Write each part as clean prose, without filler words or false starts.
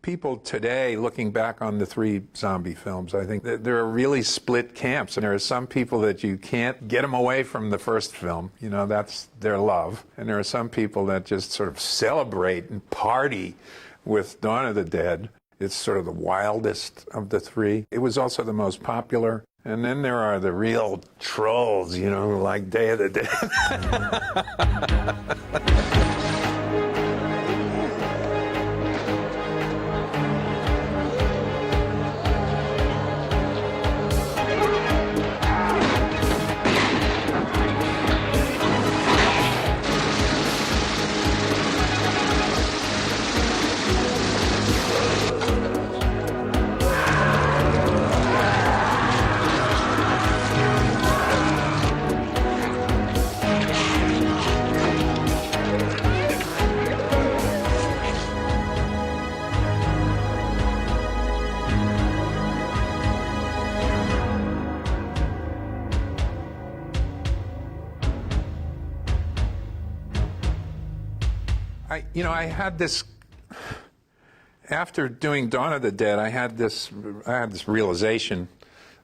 People today, looking back on the three zombie films, I think that there are really split camps. And there are some people that you can't get them away from the first film. You know, that's their love. And there are some people that just sort of celebrate and party with Dawn of the Dead. It's sort of the wildest of the three. It was also the most popular. And then there are the real trolls, you know, like Day of the Dead. I had this, after doing Dawn of the Dead, I had this realization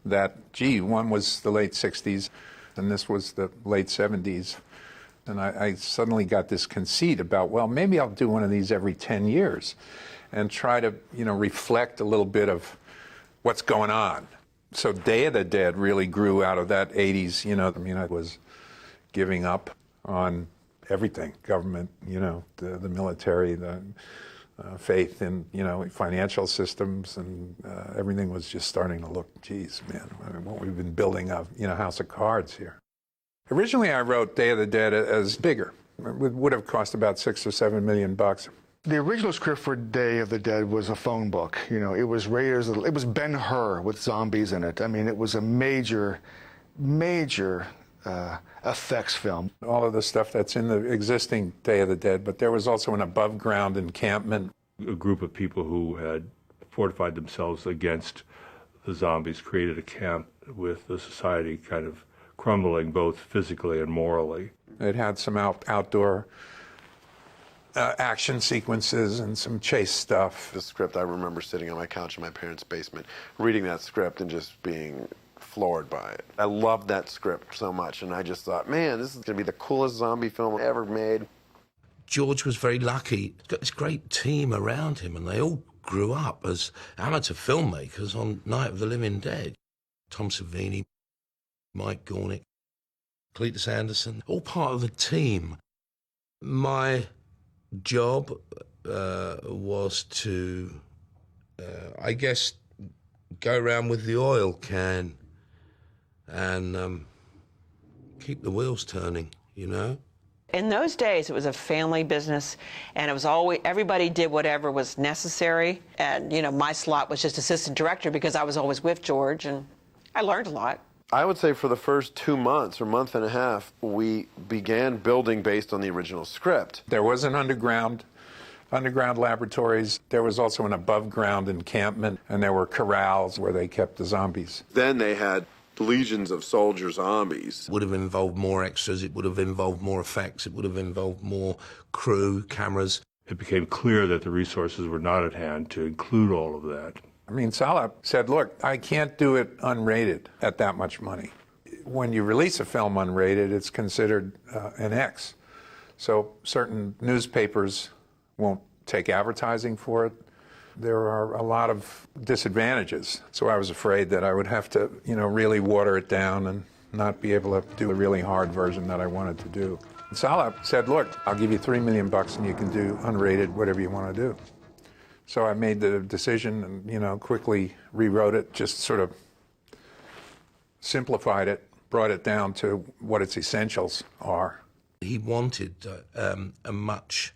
that, gee, one was the late 60s, and this was the late 70s. And I suddenly got this conceit about, well, maybe I'll do one of these every 10 years and try to, reflect a little bit of what's going on. So Day of the Dead really grew out of that 80s, I was giving up on everything, government, the military, the faith in, financial systems, and everything was just starting to look, geez, man, what we've been building up, House of Cards here. Originally, I wrote Day of the Dead as bigger. It would have cost about $6 or $7 million. The original script for Day of the Dead was a phone book. It was Raiders. It was Ben-Hur with zombies in it. I mean, it was a major effects film. All of the stuff that's in the existing Day of the Dead, but there was also an above-ground encampment. A group of people who had fortified themselves against the zombies created a camp with the society kind of crumbling both physically and morally. It had some outdoor action sequences and some chase stuff. The script, I remember sitting on my couch in my parents' basement, reading that script and just being floored by it. I loved that script so much, and I just thought, man, this is going to be the coolest zombie film ever made. George was very lucky. He's got this great team around him, and they all grew up as amateur filmmakers on Night of the Living Dead. Tom Savini, Mike Gornick, Cletus Anderson, all part of the team. My job was to, I guess, go around with the oil can and keep the wheels turning, In those days, it was a family business, and it was always, everybody did whatever was necessary. And, my slot was just assistant director because I was always with George, and I learned a lot. I would say for the first 2 months or month and a half, we began building based on the original script. There was an underground laboratories. There was also an above-ground encampment, and there were corrals where they kept the zombies. Then they had legions of soldier zombies. It would have involved more extras, it would have involved more effects, it would have involved more crew, cameras. It became clear that the resources were not at hand to include all of that. I mean, Saleh said, look, I can't do it unrated at that much money. When you release a film unrated, it's considered an X. So certain newspapers won't take advertising for it. There are a lot of disadvantages. So I was afraid that I would have to, really water it down and not be able to do a really hard version that I wanted to do. And Saleh said, look, I'll give you $3 million and you can do unrated whatever you want to do. So I made the decision and, quickly rewrote it, just sort of simplified it, brought it down to what its essentials are. He wanted a much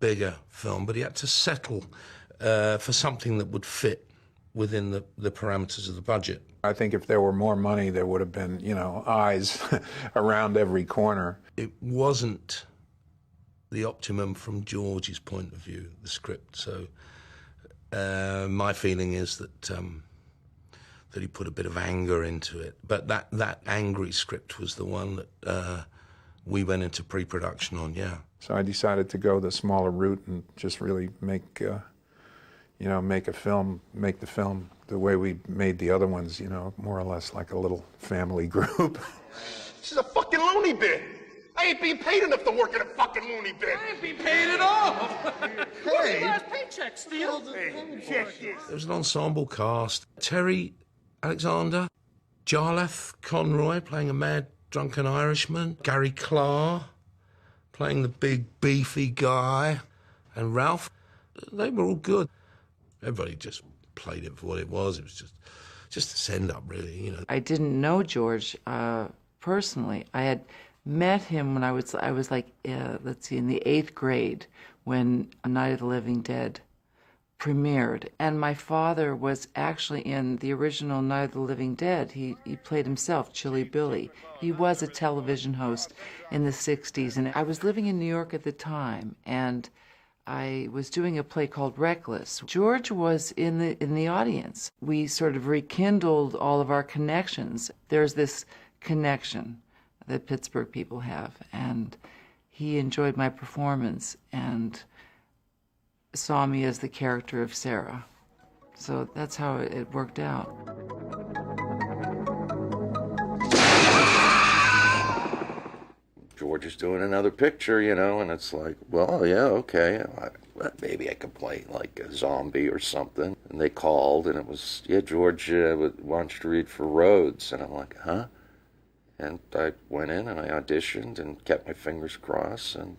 bigger film, but he had to settle for something that would fit within the parameters of the budget. I think if there were more money, there would have been, eyes around every corner. It wasn't the optimum from George's point of view, the script. So my feeling is that he put a bit of anger into it. But that angry script was the one that we went into pre-production on, yeah. So I decided to go the smaller route and just really make, you know, make the film the way we made the other ones, you know, more or less like a little family group. This is a fucking loony bin. I ain't being paid enough to work in a fucking loony bin. I ain't being paid at all. Hey. Last paycheck, Steel. There was an ensemble cast. Terry Alexander, Jarlath Conroy playing a mad drunken Irishman, Gary Clark playing the big beefy guy, and Ralph. They were all good. Everybody just played it for what it was. It was just a send-up, really, you know. I didn't know George personally. I had met him when I was like, let's see, in the 8th grade when A Night of the Living Dead premiered. And my father was actually in the original Night of the Living Dead. He played himself, Chilly Billy. He was a television host in the 60s. And I was living in New York at the time, and I was doing a play called Reckless. George was in the audience. We sort of rekindled all of our connections. There's this connection that Pittsburgh people have, and he enjoyed my performance and saw me as the character of Sarah. So that's how it worked out. George is doing another picture, you know, and it's like, well, yeah, okay, maybe I could play like a zombie or something. And they called, and it was, yeah, George wants you to read for Rhodes. And I'm like, huh? And I went in and I auditioned and kept my fingers crossed, and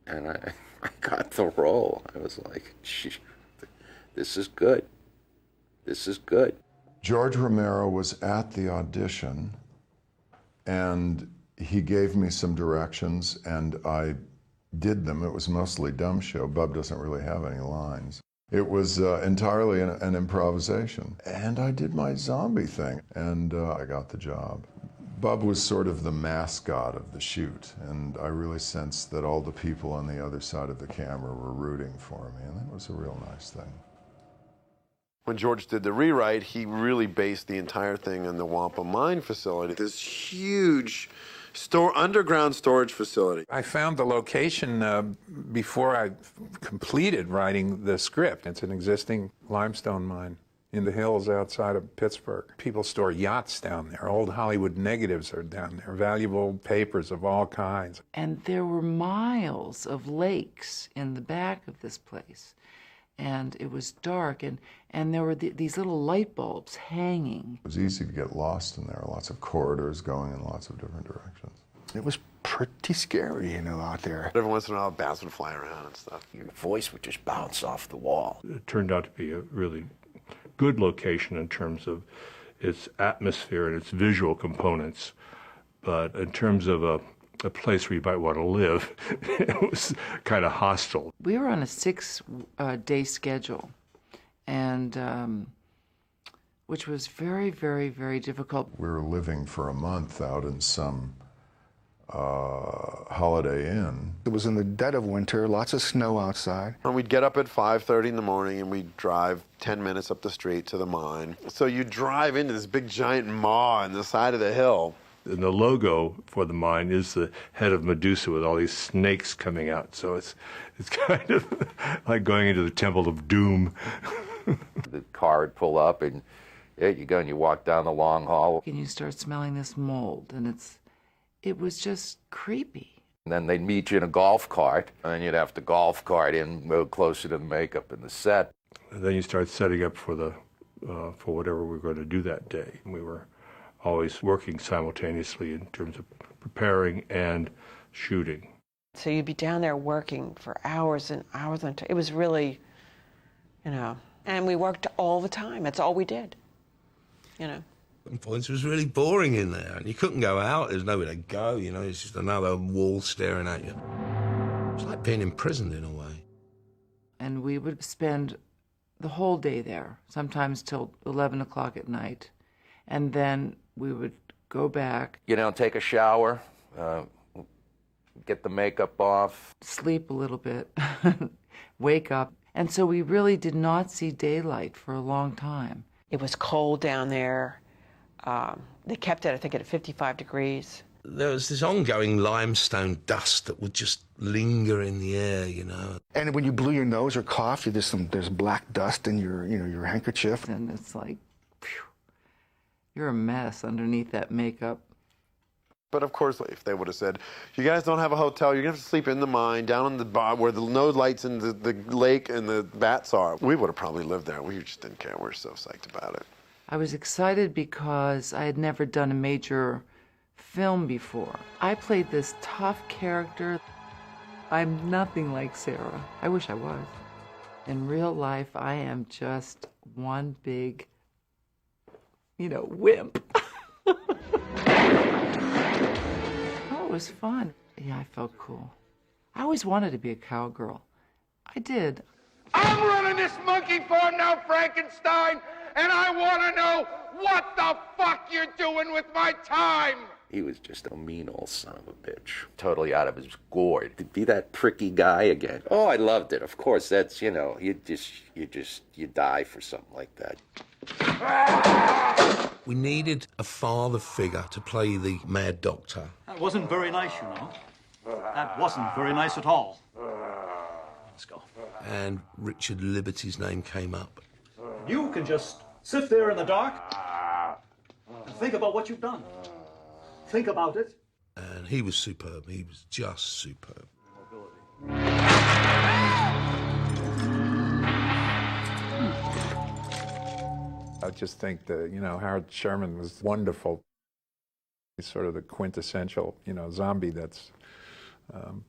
I got the role. I was like, this is good. This is good. George Romero was at the audition, and he gave me some directions, and I did them. It was mostly dumb show. Bub doesn't really have any lines. It was entirely an improvisation. And I did my zombie thing, and I got the job. Bub was sort of the mascot of the shoot, and I really sensed that all the people on the other side of the camera were rooting for me, and that was a real nice thing. When George did the rewrite, he really based the entire thing on the Wampa Mine facility, this huge underground storage facility. I found the location before I completed writing the script. It's an existing limestone mine in the hills outside of Pittsburgh. People store yachts down there. Old Hollywood negatives are down there, valuable papers of all kinds. And there were miles of lakes in the back of this place. And it was dark, and there were these little light bulbs hanging. It was easy to get lost in there, lots of corridors going in lots of different directions. It was pretty scary, you know, out there. Every once in a while, bats would fly around and stuff. Your voice would just bounce off the wall. It turned out to be a really good location in terms of its atmosphere and its visual components, but in terms of a place where you might want to live, it was kind of hostile. We were on a 6-day schedule, and which was very, very, very difficult. We were living for a month out in some Holiday Inn. It was in the dead of winter, lots of snow outside. And we'd get up at 5:30 in the morning, and we'd drive 10 minutes up the street to the mine. So you drive into this big giant maw on the side of the hill. And the logo for the mine is the head of Medusa with all these snakes coming out. So it's kind of like going into the Temple of Doom. The car would pull up, and there you go, and you walk down the long hall. And you start smelling this mold, and it was just creepy. And then they'd meet you in a golf cart, and then you'd have to golf cart in, move closer to the makeup and the set. And then you start setting up for whatever we were going to do that day. And we were always working simultaneously in terms of preparing and shooting. So you'd be down there working for hours and hours. It was really, you know, and we worked all the time. That's all we did, you know. At some points it was really boring in there, and you couldn't go out. There's nowhere to go, you know. It's just another wall staring at you. It's like being imprisoned in a way. And we would spend the whole day there, sometimes till 11 o'clock at night. And then we would go back. You know, take a shower, get the makeup off. Sleep a little bit, wake up. And so we really did not see daylight for a long time. It was cold down there. They kept it, I think, at 55 degrees. There was this ongoing limestone dust that would just linger in the air, you know. And when you blew your nose or coughed, there's black dust in your handkerchief. And it's like, phew, you're a mess underneath that makeup. But of course, if they would have said, you guys don't have a hotel, you're going to have to sleep in the mine, down in the bar where the no lights in the lake and the bats are, we would have probably lived there. We just didn't care. We were so psyched about it. I was excited because I had never done a major film before. I played this tough character. I'm nothing like Sarah. I wish I was. In real life, I am just one big, wimp. It was fun. Yeah, I felt cool. I always wanted to be a cowgirl. I did. I'm running this monkey farm now, Frankenstein, and I want to know what the fuck you're doing with my time. He was just a mean old son of a bitch. Totally out of his gourd. To be that pricky guy again. Oh, I loved it. Of course, that's, you die for something like that. We needed a father figure to play the mad doctor. That wasn't very nice, you know. That wasn't very nice at all. Let's go. And Richard Liberty's name came up. You can just sit there in the dark and think about what you've done. Think about it. And he was superb. He was just superb. I just think that, Howard Sherman was wonderful. He's sort of the quintessential, zombie that's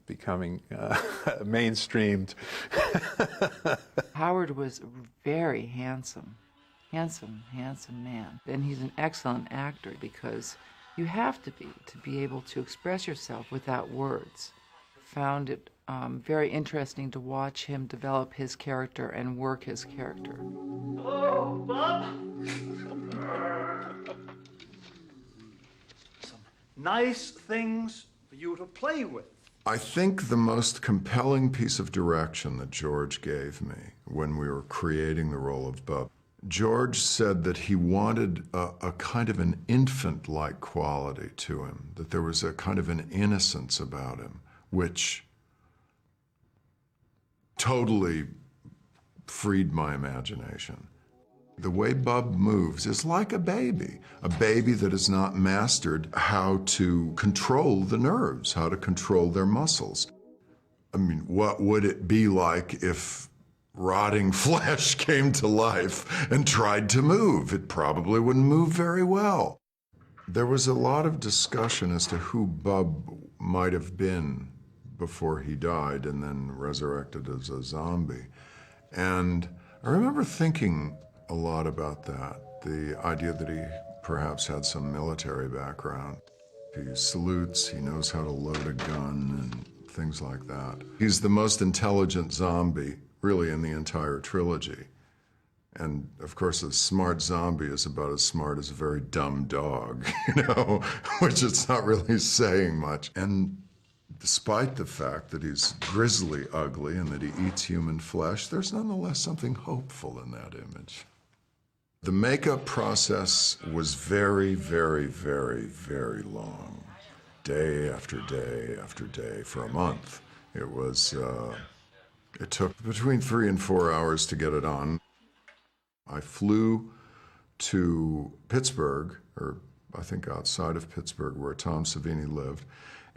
becoming mainstreamed. Howard was very handsome man. And he's an excellent actor because you have to be able to express yourself without words. Found it very interesting to watch him develop his character and work his character. Hello, Bob. Some nice things for you to play with. I think the most compelling piece of direction that George gave me when we were creating the role of Bub, George said that he wanted a kind of an infant-like quality to him, that there was a kind of an innocence about him, which totally freed my imagination. The way Bub moves is like a baby that has not mastered how to control the nerves, how to control their muscles. I mean, what would it be like if rotting flesh came to life and tried to move? It probably wouldn't move very well. There was a lot of discussion as to who Bub might have been before he died and then resurrected as a zombie. And I remember thinking a lot about that, the idea that he perhaps had some military background. He salutes, he knows how to load a gun and things like that. He's the most intelligent zombie, really, in the entire trilogy. And of course, a smart zombie is about as smart as a very dumb dog, which it's not really saying much. And despite the fact that he's grisly ugly and that he eats human flesh, there's nonetheless something hopeful in that image. The makeup process was very, very, very, very long. Day after day after day for a month. It took between 3 and 4 hours to get it on. I flew to Pittsburgh, or I think outside of Pittsburgh, where Tom Savini lived.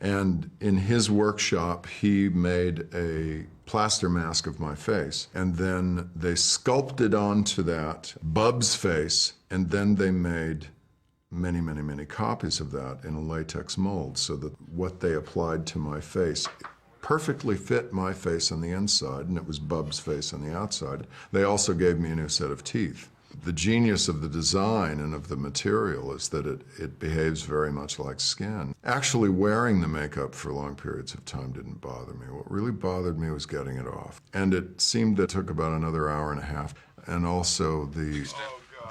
And in his workshop, he made a plaster mask of my face. And then they sculpted onto that Bub's face, and then they made many, many, many copies of that in a latex mold, so that what they applied to my face perfectly fit my face on the inside, and it was Bub's face on the outside. They also gave me a new set of teeth. The genius of the design and of the material is that it behaves very much like skin. Actually, wearing the makeup for long periods of time didn't bother me. What really bothered me was getting it off. And it seemed that it took about another hour and a half. And also the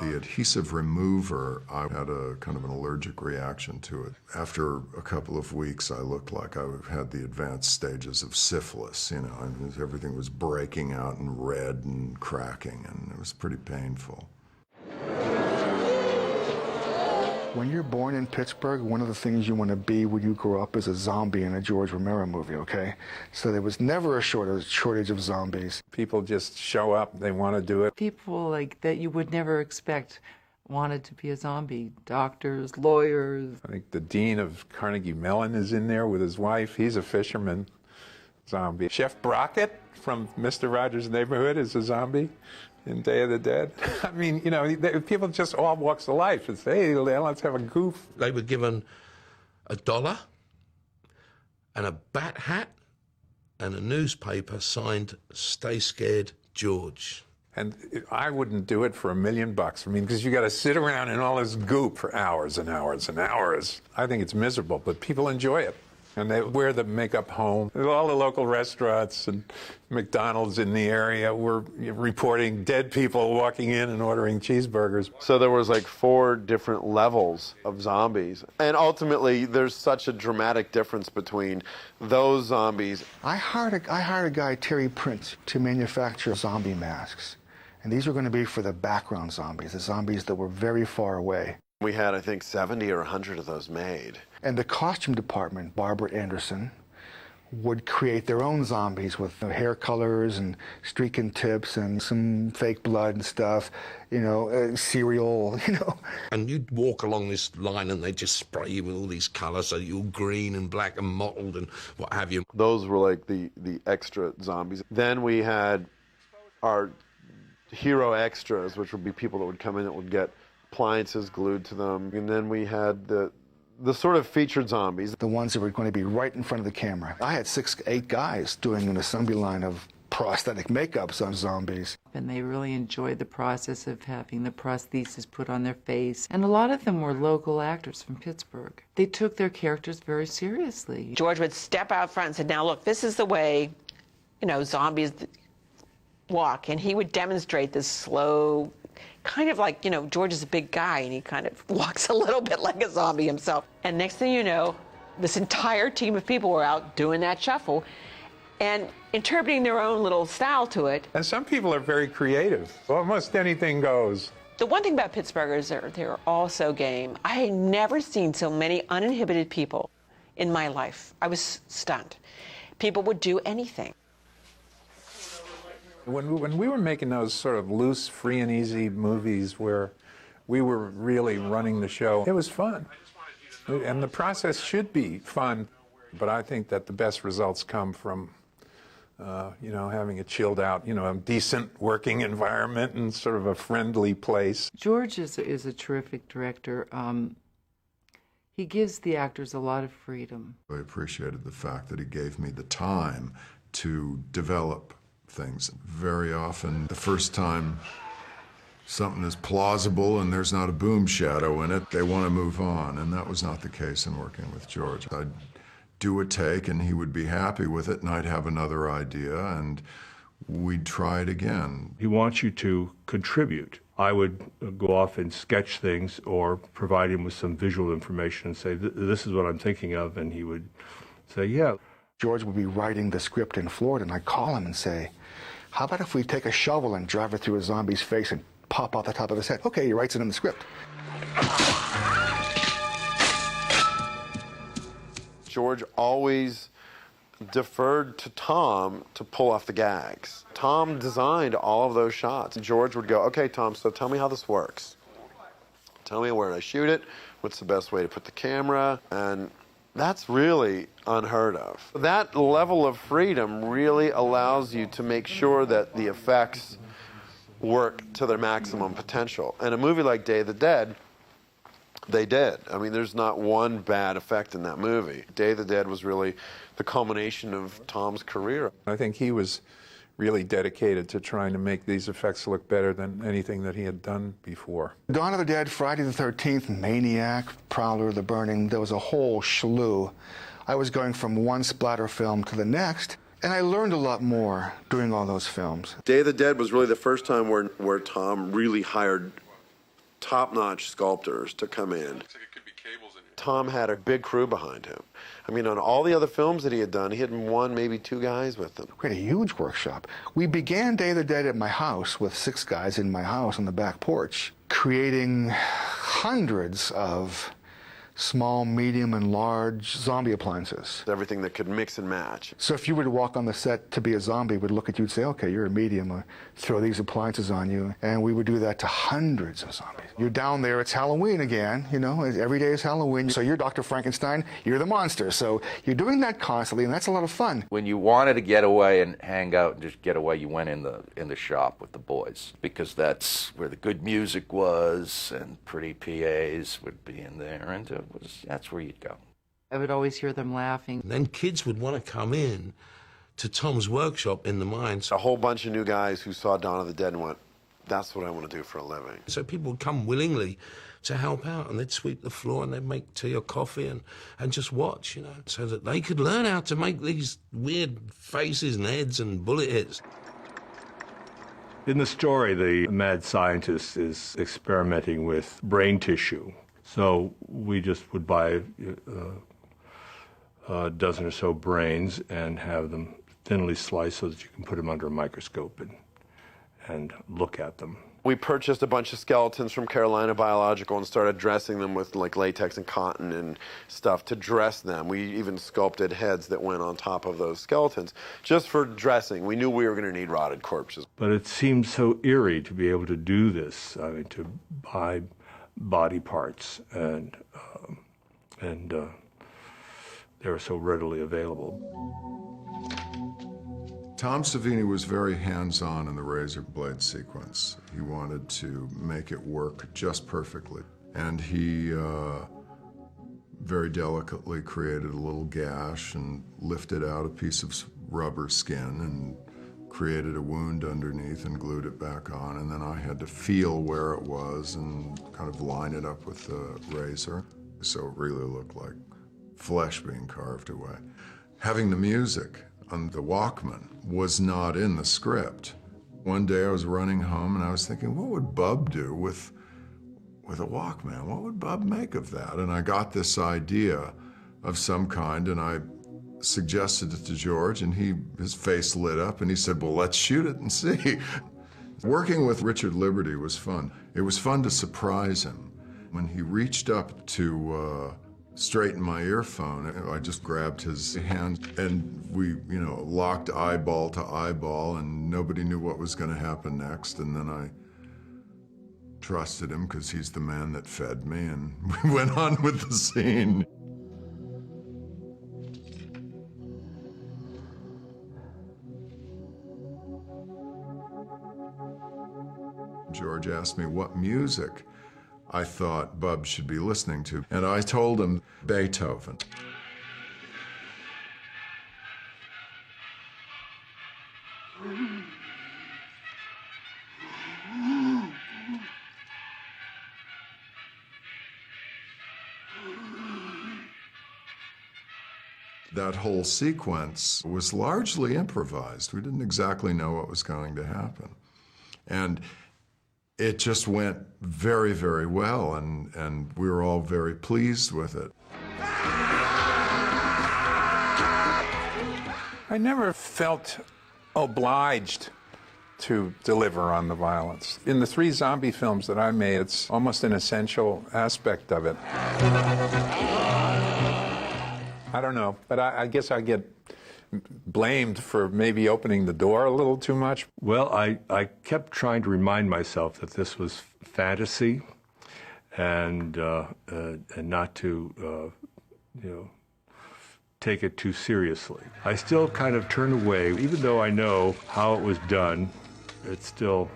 adhesive remover, I had a kind of an allergic reaction to it. After a couple of weeks, I looked like I had the advanced stages of syphilis, everything was breaking out and red and cracking, and it was pretty painful. When you're born in Pittsburgh, one of the things you want to be when you grow up is a zombie in a George Romero movie, okay? So there was never a shortage of zombies. People just show up, they want to do it. People like that you would never expect wanted to be a zombie. Doctors, lawyers. I think the dean of Carnegie Mellon is in there with his wife. He's a fisherman zombie. Chef Brockett from Mr. Rogers' Neighborhood is a zombie in Day of the Dead. I mean, you know, people just all walks of life. It's, hey, let's have a goof. They were given $1 and a bat hat and a newspaper signed "Stay Scared, George." And I wouldn't do it for $1 million. I mean, because you got to sit around in all this goop for hours and hours and hours. I think it's miserable, but people enjoy it. And they wear the makeup home. All the local restaurants and McDonald's in the area were reporting dead people walking in and ordering cheeseburgers. So there was like 4 different levels of zombies. And ultimately, there's such a dramatic difference between those zombies. I hired a guy, Terry Prince, to manufacture zombie masks. And these were going to be for the background zombies, the zombies that were very far away. We had, I think, 70 or 100 of those made. And the costume department, Barbara Anderson, would create their own zombies with hair colors and streaking tips and some fake blood and stuff, you know, cereal, you know. And you'd walk along this line and they'd just spray you with all these colours, so you're all green and black and mottled and what have you. Those were like the extra zombies. Then we had our hero extras, which would be people that would come in that would get appliances glued to them. And then we had the sort of featured zombies. The ones that were going to be right in front of the camera. I had 6, 8 guys doing an assembly line of prosthetic makeups on zombies. And they really enjoyed the process of having the prosthesis put on their face. And a lot of them were local actors from Pittsburgh. They took their characters very seriously. George would step out front and say, now look, this is the way, you know, zombies walk. And he would demonstrate this slow, kind of like, you know, George is a big guy and he kind of walks a little bit like a zombie himself. And next thing you know, this entire team of people were out doing that shuffle and interpreting their own little style to it. And some people are very creative. Almost anything goes. The one thing about Pittsburghers, they're all so game. I had never seen so many uninhibited people in my life. I was stunned. People would do anything. When we were making those sort of loose, free and easy movies where we were really running the show, it was fun. And the process should be fun, but I think that the best results come from, you know, having a chilled out, you know, a decent working environment and sort of a friendly place. George is a terrific director. He gives the actors a lot of freedom. I appreciated the fact that he gave me the time to develop things. Very often, the first time something is plausible and there's not a boom shadow in it, they want to move on, and that was not the case in working with George. I'd do a take and he would be happy with it, and I'd have another idea and we'd try it again. He wants you to contribute. I would go off and sketch things or provide him with some visual information and say, this is what I'm thinking of, and he would say, yeah. George would be writing the script in Florida, and I'd call him and say, how about if we take a shovel and drive it through a zombie's face and pop out the top of his head? Okay, he writes it in the script. George always deferred to Tom to pull off the gags. Tom designed all of those shots. George would go, okay, Tom, so tell me how this works. Tell me where I shoot it, what's the best way to put the camera, and that's really unheard of. That level of freedom really allows you to make sure that the effects work to their maximum potential. And a movie like Day of the Dead, they did. I mean, there's not one bad effect in that movie. Day of the Dead was really the culmination of Tom's career. I think he was really dedicated to trying to make these effects look better than anything that he had done before. Dawn of the Dead, Friday the 13th, Maniac, Prowler, The Burning, there was a whole slew. I was going from one splatter film to the next, and I learned a lot more doing all those films. Day of the Dead was really the first time where Tom really hired top-notch sculptors to come in. Tom had a big crew behind him. I mean, on all the other films that he had done, he had one, maybe two guys with him. We had a huge workshop. We began Day of the Dead at my house with 6 guys in my house on the back porch, creating hundreds of small, medium, and large zombie appliances. Everything that could mix and match. So if you were to walk on the set to be a zombie, we'd look at you and say, okay, you're a medium, throw these appliances on you. And we would do that to hundreds of zombies. You're down there, it's Halloween again, you know, every day is Halloween. So you're Dr. Frankenstein, you're the monster. So you're doing that constantly, and that's a lot of fun. When you wanted to get away and hang out and just get away, you went in the shop with the boys, because that's where the good music was and pretty PAs would be in there, and that's where you'd go. I would always hear them laughing. And then kids would want to come in to Tom's workshop in the mines. A whole bunch of new guys who saw Dawn of the Dead and went, that's what I want to do for a living. So people would come willingly to help out, and they'd sweep the floor and they'd make tea or coffee and just watch, you know, so that they could learn how to make these weird faces and heads and bullet hits. In the story, the mad scientist is experimenting with brain tissue. So we just would buy a dozen or so brains and have them thinly sliced so that you can put them under a microscope and look at them. We purchased a bunch of skeletons from Carolina Biological and started dressing them with like latex and cotton and stuff to dress them. We even sculpted heads that went on top of those skeletons just for dressing. We knew we were going to need rotted corpses. But it seems so eerie to be able to do this. I mean, to buy body parts and they were so readily available. Tom Savini was very hands-on in the razor blade sequence. He wanted to make it work just perfectly. And he very delicately created a little gash and lifted out a piece of rubber skin and created a wound underneath and glued it back on. And then I had to feel where it was and kind of line it up with the razor. So it really looked like flesh being carved away. Having the music on the Walkman was not in the script. One day I was running home and I was thinking, what would Bub do with a Walkman? What would Bub make of that? And I got this idea of some kind, and I suggested it to George, and his face lit up and he said, well, let's shoot it and see. Working with Richard Liberty was fun. It was fun to surprise him. When he reached up to straighten my earphone, I just grabbed his hand and we, locked eyeball to eyeball, and nobody knew what was going to happen next. And then I trusted him because he's the man that fed me, and we went on with the scene. George asked me what music I thought Bub should be listening to, and I told him Beethoven. That whole sequence was largely improvised. We didn't exactly know what was going to happen. And it just went very, very well, and we were all very pleased with it. I never felt obliged to deliver on the violence. In the 3 zombie films that I made, it's almost an essential aspect of it. I don't know, but I guess I get blamed for maybe opening the door a little too much. Well, I kept trying to remind myself that this was fantasy, and not to take it too seriously. I still kind of turn away, even though I know how it was done. It's still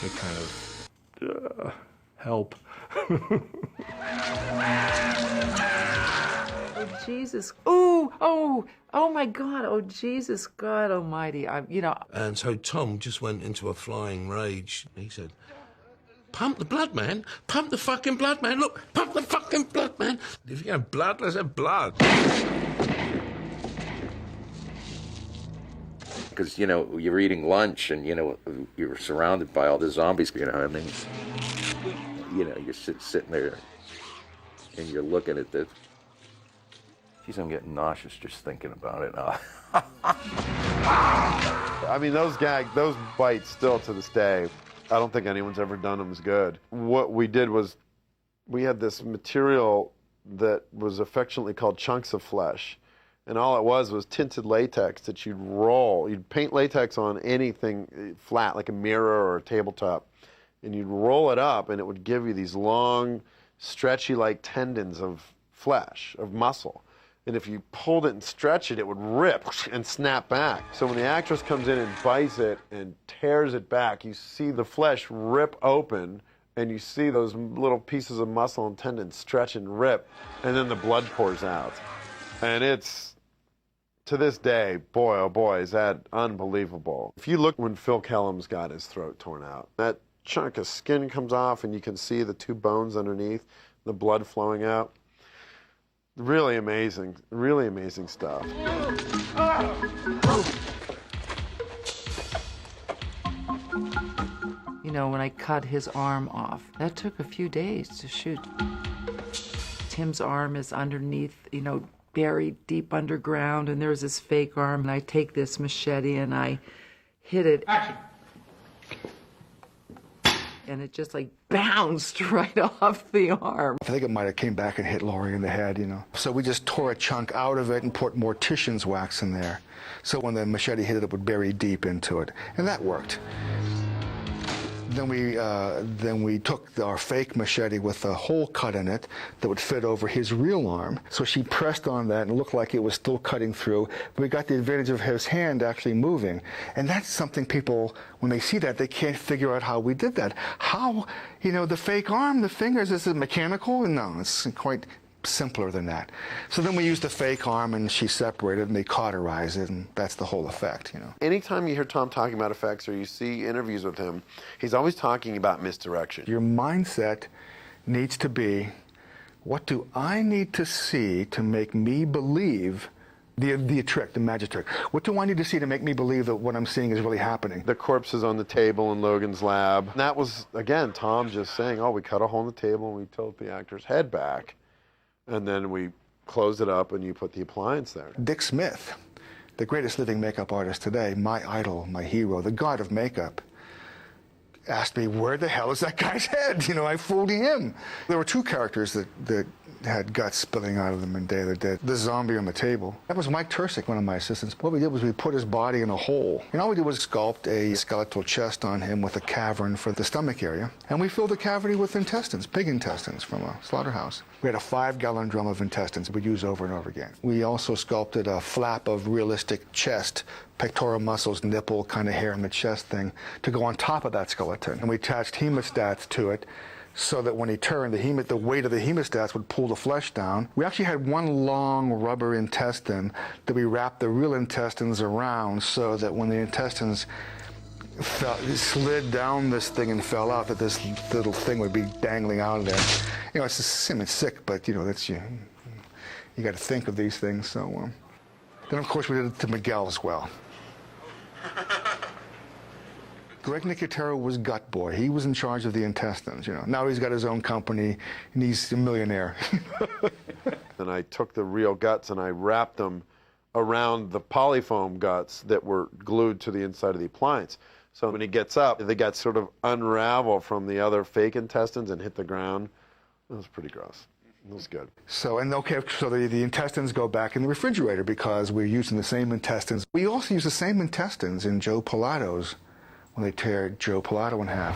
a kind of help. Oh, Jesus. Oh my God. Oh, Jesus, God almighty. And so Tom just went into a flying rage. He said, pump the blood, man. Pump the fucking blood, man. Look, pump the fucking blood, man. If you have blood, let's have blood. Because, you're eating lunch and, you're surrounded by all the zombies, and then, you're sitting there and you're looking at this. Geez, I'm getting nauseous just thinking about it. I mean, those bites still to this day, I don't think anyone's ever done them as good. What we did was we had this material that was affectionately called chunks of flesh. And all it was tinted latex that you'd roll. You'd paint latex on anything flat, like a mirror or a tabletop, and you'd roll it up, and it would give you these long, stretchy, like tendons of flesh, of muscle. And if you pulled it and stretched it, it would rip and snap back. So when the actress comes in and bites it and tears it back, you see the flesh rip open, and you see those little pieces of muscle and tendon stretch and rip, and then the blood pours out. And it's, to this day, boy, oh boy, is that unbelievable. If you look when Phil Kellum's got his throat torn out, that chunk of skin comes off and you can see the two bones underneath, the blood flowing out. Really amazing stuff. You know, when I cut his arm off, that took a few days to shoot. Tim's arm is underneath, you know, buried deep underground, and there's this fake arm, and I take this machete and I hit it. Action. And it just like bounced right off the arm. I think it might have came back and hit Laurie in the head, you know. So we just tore a chunk out of it and put mortician's wax in there. So when the machete hit it, it would bury deep into it. And that worked. Then we took our fake machete with a hole cut in it that would fit over his real arm. So she pressed on that and it looked like it was still cutting through. But we got the advantage of his hand actually moving. And that's something people, when they see that, they can't figure out how we did that. How, you know, the fake arm, the fingers, is it mechanical? No, it's quite simpler than that. So then we used the fake arm and she separated and they cauterized it, and that's the whole effect, you know. Anytime you hear Tom talking about effects or you see interviews with him, he's always talking about misdirection. Your mindset needs to be, what do I need to see to make me believe the trick, the magic trick? What do I need to see to make me believe that what I'm seeing is really happening? The corpse is on the table in Logan's lab. And that was, again, Tom just saying, oh, we cut a hole in the table and we tilt the actor's head back. And then we close it up and you put the appliance there. Dick Smith, the greatest living makeup artist today, my idol, my hero, the god of makeup, asked me, where the hell is that guy's head? You know, I fooled him. There were two characters that had guts spilling out of them in Day of the Dead. The zombie on the table. That was Mike Tursick, one of my assistants. What we did was we put his body in a hole. And all we did was sculpt a skeletal chest on him with a cavern for the stomach area. And we filled the cavity with intestines, pig intestines from a slaughterhouse. We had a 5-gallon drum of intestines we'd use over and over again. We also sculpted a flap of realistic chest, pectoral muscles, nipple, kind of hair in the chest thing, to go on top of that skeleton. And we attached hemostats to it, so that when he turned, the weight of the hemostats would pull the flesh down. We actually had one long rubber intestine that we wrapped the real intestines around so that when the intestines slid down this thing and fell out, that this little thing would be dangling out of there. You know, it's sick, but, you know, that's you got to think of these things. So then, of course, we did it to Miguel as well. Greg Nicotero was gut boy. He was in charge of the intestines, you know. Now he's got his own company, and he's a millionaire. And I took the real guts and I wrapped them around the polyfoam guts that were glued to the inside of the appliance. So when he gets up, the guts sort of unravel from the other fake intestines and hit the ground. It was pretty gross. It was good. So the intestines go back in the refrigerator because we're using the same intestines. We also use the same intestines in Joe Pilato's, when they tear Joe Pilato in half.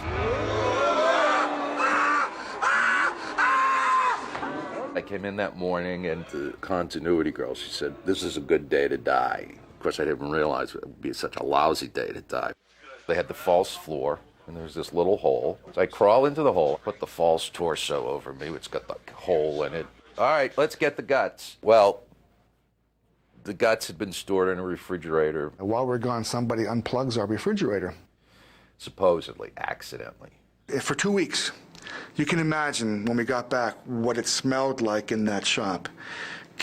I came in that morning and the continuity girl, she said, this is a good day to die. Of course, I didn't realize it would be such a lousy day to die. They had the false floor, and there's this little hole. So I crawl into the hole, put the false torso over me. It's got the hole in it. All right, let's get the guts. Well, the guts had been stored in a refrigerator. While we're gone, somebody unplugs our refrigerator. Supposedly, accidentally. For 2 weeks. You can imagine when we got back what it smelled like in that shop.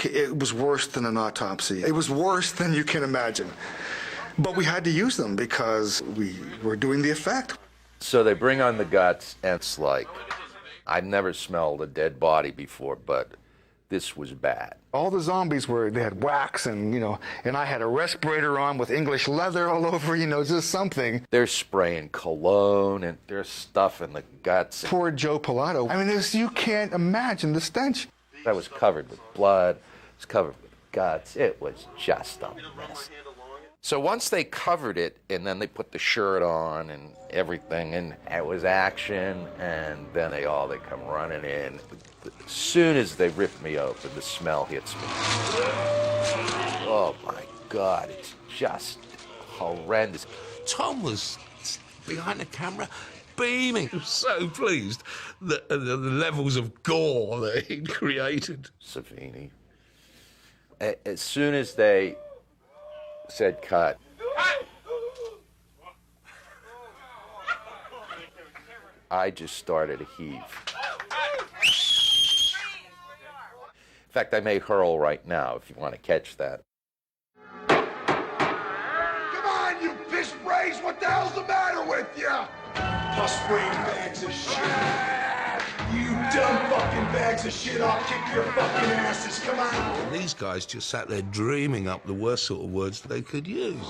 It was worse than an autopsy. It was worse than you can imagine. But we had to use them because we were doing the effect. So they bring on the guts, and it's like I'd never smelled a dead body before, but this was bad. All the zombies they had wax and, and I had a respirator on with English leather all over, just something. They're spraying cologne and they're stuffing the guts. Poor Joe Pilato. I mean, you can't imagine the stench. I was covered with blood, it was covered with guts. It was just a mess. So once they covered it, and then they put the shirt on and everything, and it was action, and then they come running in. As soon as they ripped me open, the smell hits me. Oh my God, it's just horrendous. Tom was behind the camera, beaming, so pleased that the levels of gore that he'd created. Savini. As soon as they said cut, I just started to heave. In fact, I may hurl right now if you want to catch that. Come on, you piss brains! What the hell's the matter with you? Plus brain bags of shit. You dumb fucking bags of shit, I'll kick your fucking asses, come on! And these guys just sat there dreaming up the worst sort of words they could use.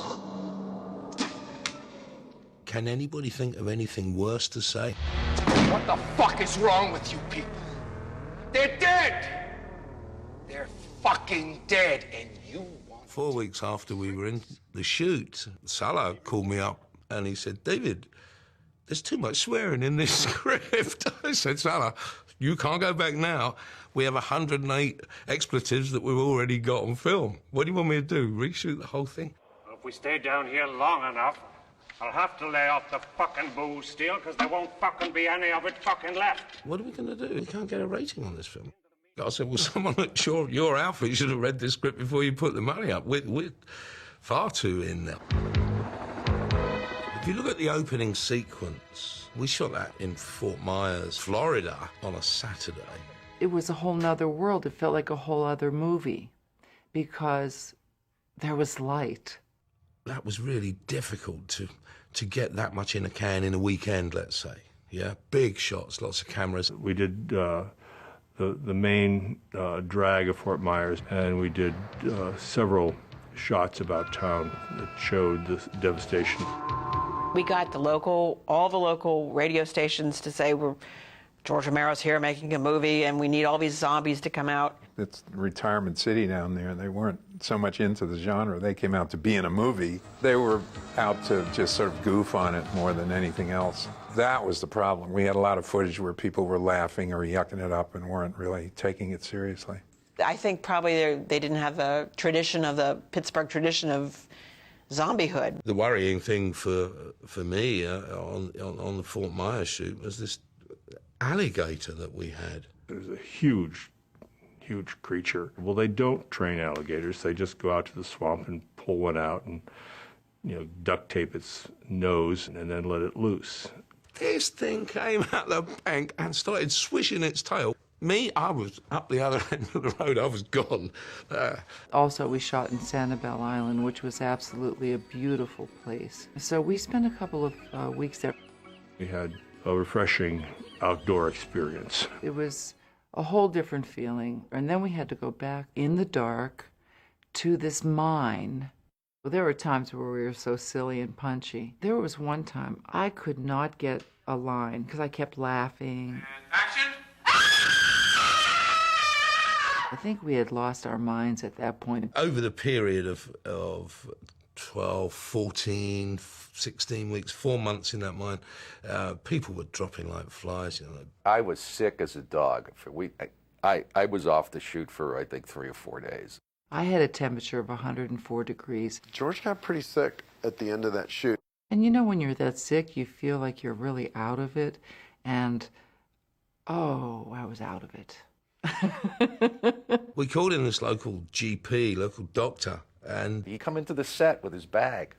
Can anybody think of anything worse to say? What the fuck is wrong with you people? They're dead! They're fucking dead, and you want... 4 weeks after we were in the shoot, Salah called me up and he said, David, there's too much swearing in this script. I said, Salah, you can't go back now. We have 108 expletives that we've already got on film. What do you want me to do, reshoot the whole thing? If we stay down here long enough, I'll have to lay off the fucking booze still, because there won't fucking be any of it fucking left. What are we going to do? We can't get a rating on this film. I said, well, someone at your outfit should have read this script before you put the money up. We're far too in there. If you look at the opening sequence, we shot that in Fort Myers, Florida, on a Saturday. It was a whole nother world. It felt like a whole other movie because there was light. That was really difficult to get that much in a can in a weekend, let's say. Yeah, big shots, lots of cameras. We did the main drag of Fort Myers, and we did several shots about town that showed the devastation. We got all the local radio stations to say George Romero's here making a movie and we need all these zombies to come out. It's retirement city down there. They weren't so much into the genre. They came out to be in a movie. They were out to just sort of goof on it more than anything else. That was the problem. We had a lot of footage where people were laughing or yucking it up and weren't really taking it seriously. I think probably they didn't have the Pittsburgh tradition of zombiehood. The worrying thing for me on the Fort Myers shoot was this alligator that we had. It was a huge creature. Well, they don't train alligators. They just go out to the swamp and pull one out and, duct tape its nose and then let it loose. This thing came out the bank and started swishing its tail. Me, I was up the other end of the road. I was gone. Also, we shot in Sanibel Island, which was absolutely a beautiful place. So we spent a couple of weeks there. We had a refreshing outdoor experience. It was a whole different feeling. And then we had to go back in the dark to this mine. Well, there were times where we were so silly and punchy. There was one time I could not get a line because I kept laughing. Action! I think we had lost our minds at that point. Over the period of 12, 14, 16 weeks, 4 months in that mine, people were dropping like flies. I was sick as a dog. I was off the shoot for, I think, 3 or 4 days. I had a temperature of 104 degrees. George got pretty sick at the end of that shoot. And when you're that sick, you feel like you're really out of it. And, I was out of it. We called in this local GP, local doctor, and... He come into the set with his bag.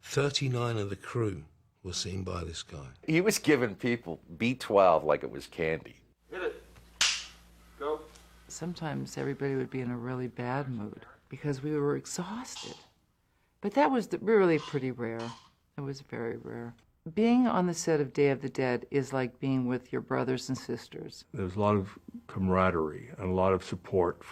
39 of the crew were seen by this guy. He was giving people B12 like it was candy. Hit it. Go. Sometimes everybody would be in a really bad mood because we were exhausted. But that was really pretty rare. It was very rare. Being on the set of Day of the Dead is like being with your brothers and sisters. There's a lot of camaraderie and a lot of support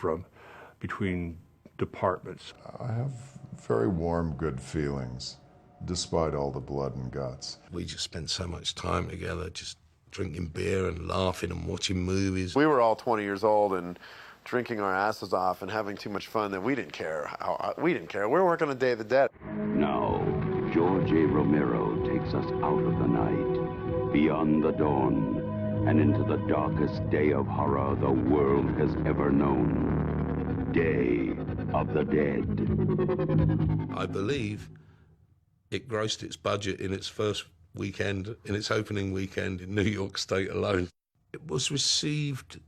between departments. I have very warm, good feelings, despite all the blood and guts. We just spent so much time together, just drinking beer and laughing and watching movies. We were all 20 years old and drinking our asses off and having too much fun that we didn't care. We didn't care. We were working on Day of the Dead. Now, George A. Romero takes us out of the night, beyond the dawn, and into the darkest day of horror the world has ever known. Day of the Dead. I believe it grossed its budget in its first weekend, in its opening weekend in New York State alone. It was received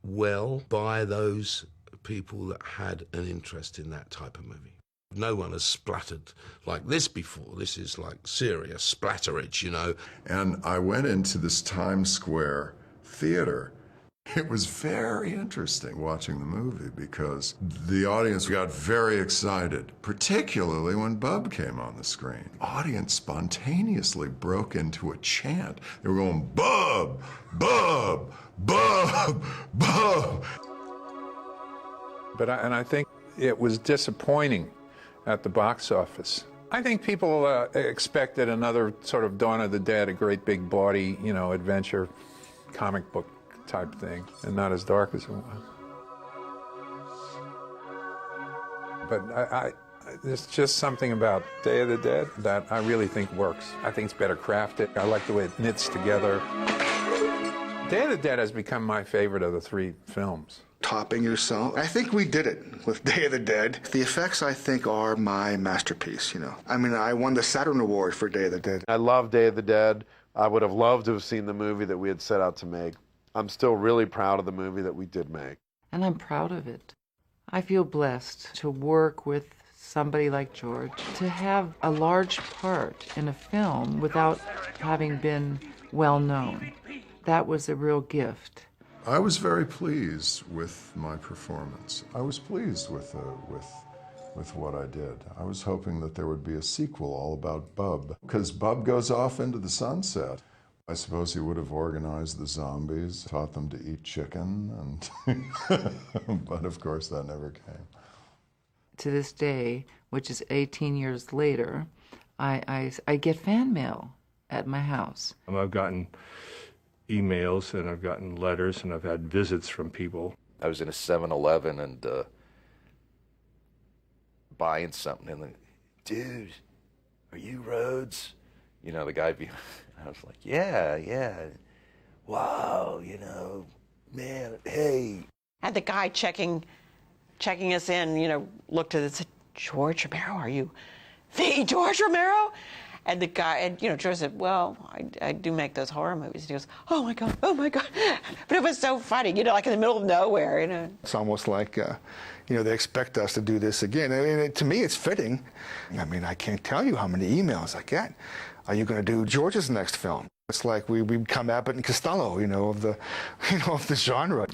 well by those people that had an interest in that type of movie. No one has splattered like this before. This is like serious splatterage, you know. And I went into this Times Square theater. It was very interesting watching the movie because the audience got very excited, particularly when Bub came on the screen. The audience spontaneously broke into a chant. They were going, Bub, Bub, Bub, Bub. But I think it was disappointing at the box office. I think people expected another sort of Dawn of the Dead, a great big bawdy, you know, adventure comic book type thing, and not as dark as it was. But there's just something about Day of the Dead that I really think works. I think it's better crafted. I like the way it knits together. Day of the Dead has become my favorite of the three films. Topping yourself. I think we did it with Day of the Dead. The effects, I think, are my masterpiece, you know. I mean, I won the Saturn Award for Day of the Dead. I love Day of the Dead. I would have loved to have seen the movie that we had set out to make. I'm still really proud of the movie that we did make. And I'm proud of it. I feel blessed to work with somebody like George, to have a large part in a film without having been well known. That was a real gift. I was very pleased with my performance. I was pleased with what I did. I was hoping that there would be a sequel all about Bub, because Bub goes off into the sunset. I suppose he would have organized the zombies, taught them to eat chicken, and but of course that never came. To this day, which is 18 years later, I get fan mail at my house. I've gotten emails and I've gotten letters and I've had visits from people. I was in a 7-Eleven and buying something, and dude, are you Rhodes? You know, the guy behind. I was like, yeah. Wow, you know, man, hey. And the guy checking us in, you know, looked at it and said, George Romero, are you the George Romero? And the guy, and you know, George said, well, I do make those horror movies. And he goes, oh my God. But it was so funny, you know, like in the middle of nowhere, you know. It's almost like, you know, they expect us to do this again. I mean, to me, it's fitting. I mean, I can't tell you how many emails I get. Are you going to do George's next film? It's like we become Abbott and Costello, you know, of the genre.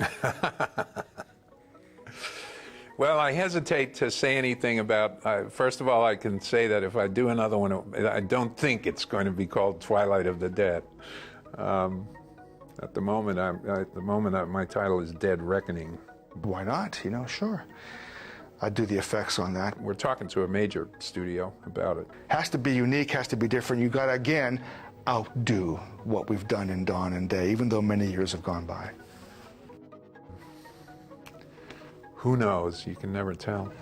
Well, I hesitate to say anything about, first of all, I can say that if I do another one, I don't think it's going to be called Twilight of the Dead. At the moment, my title is Dead Reckoning. Why not? You know, sure. I'd do the effects on that. We're talking to a major studio about it. Has to be unique, has to be different. You got to, again, outdo what we've done in Dawn and Day, even though many years have gone by. Who knows? You can never tell.